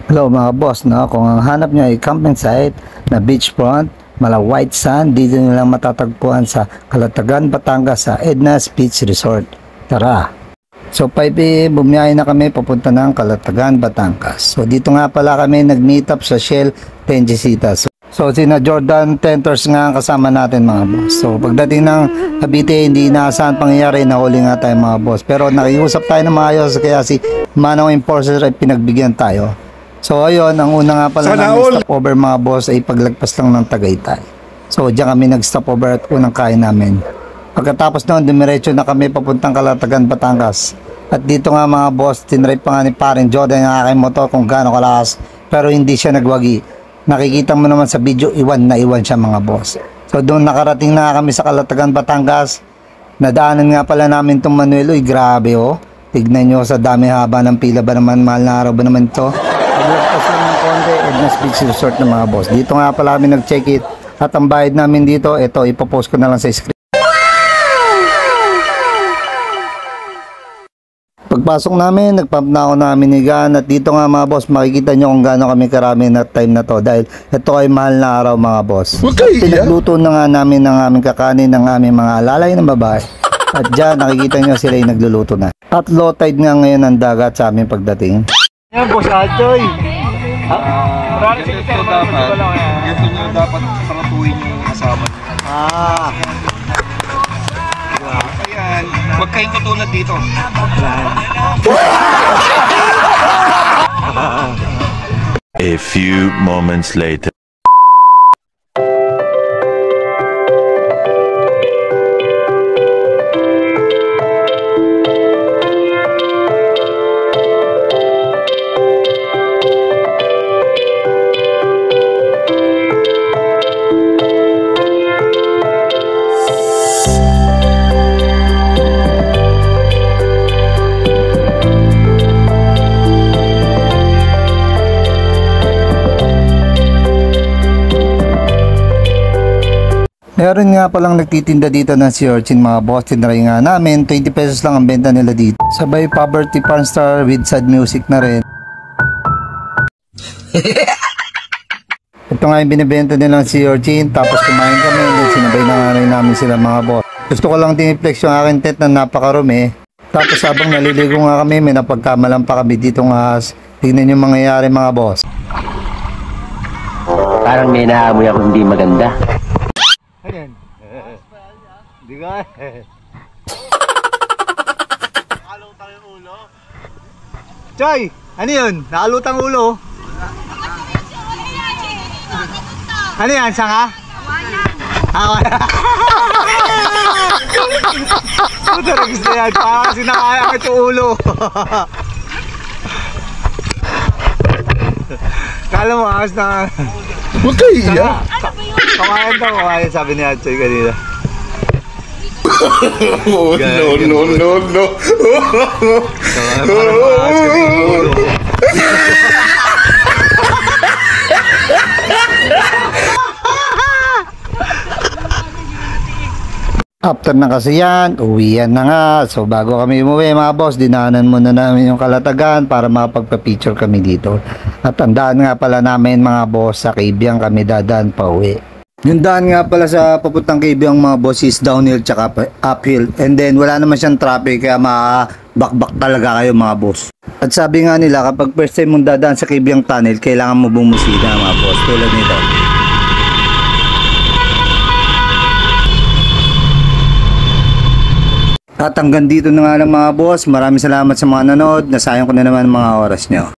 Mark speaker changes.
Speaker 1: Hello mga boss, no? Kung ang hanap nyo ay camping site na beachfront, mala white sand, dito nyo lang matatagpuan sa Calatagan, Batangas sa Edna's Beach Resort. Tara! So 5 AM bumiyahe na kami papunta ng Calatagan, Batangas. So dito nga pala kami nag-meet up sa Shell Tenjicita. So sina Jordan Tenters nga ang kasama natin mga boss. So pagdating ng Cavite, hindi inaasahan pangyayari, nahuli nga tayo mga boss. Pero nakiusap tayo ng maayos kaya si Manong Enforcer ay pinagbigyan tayo. So ayun, ang una nga pala namin stopover mga boss ay paglagpas lang ng Tagaytay. So diyan kami nag-stopover at unang kain namin. Pagkatapos noon, dumiretso na kami papuntang Calatagan, Batangas. At dito nga mga boss, tinry pa nga ni paring Jordan ang aking motor kung gaano kalakas, pero hindi siya nagwagi. Nakikita mo naman sa video, iwan na iwan siya mga boss. So doon nakarating na kami sa Calatagan, Batangas. Nadaanan nga pala namin itong Manuel. Uy, grabe oh. Tignan nyo sa dami haba ng pila ba naman, mahal na araw ba naman ito. Paglagpas lang ng konti, Edna's Beach Resort ng mga boss. Dito nga pala kami nag-check it. At ang bayad namin dito, ito, ipopost ko na lang sa screen. Pagpasok namin, nagpump na ako namin ni Gan. At dito nga mga boss, makikita nyo kung gaano kami karami na time na to. Dahil ito ay mahal na araw mga boss. Okay, pinagluto na nga namin ng aming kakanin ng aming mga alalay ng babae. At dyan, nakikita nyo sila yung nagluluto na. At low tide nga ngayon ang dagat sa aming pagdating.
Speaker 2: Yan, Boss Aljoy.
Speaker 3: Gusto nyo dapat saratuhin yung kasama. Ayan, huwag kayong katulad dito.
Speaker 4: A few moments later.
Speaker 1: Meron nga palang nagtitinda dito ng sea urchin mga boss. Tinry nga namin, 20 pesos lang ang benta nila dito. Sabay poverty porn star with sad music na rin. Ito nga yung binibenta nilang sea urchin. Tapos kumain kami, then sinabay na nga rin namin sila mga boss. Gusto ko lang tiniplex yung aking tent na napakarumi. Tapos habang naliligo nga kami, may napagkamalan pa kami dito nga. Tignan yung mangyayari mga boss.
Speaker 5: Parang may naamoy ako hindi maganda.
Speaker 2: Ayan. Di ka nakalutang yung ulo. Choy! Ano yun? Nakalutang ulo? Ano yan? Sanga? Awan. Puta na gusto yan. Parang kasi nakaya ito ulo. Kala mo, angas na.
Speaker 3: Huwag kayo iya.
Speaker 2: Kamayan daw, kamayan sabi ni Atchoy kanina.
Speaker 3: Oh, no.
Speaker 1: After na kasi yan, uwian na nga. So bago kami umuwi mga boss, dinaanan muna namin yung Calatagan para makapagpa-picture kami dito. At ang daan nga pala namin mga boss, sa Cabiang kami dadaan pa uwi. Yung daan nga pala sa papuntang Cabiang mga boss is downhill tsaka uphill. And then wala naman siyang traffic kaya makabakbak talaga kayo mga boss. At sabi nga nila kapag first time mong dadaan sa Cabiang Tunnel, kailangan mo bumusina mga boss. Tulad nito. At hanggang dito na nga lang mga boss. Maraming salamat sa mga nanood. Nasayang ko na naman mga oras nyo.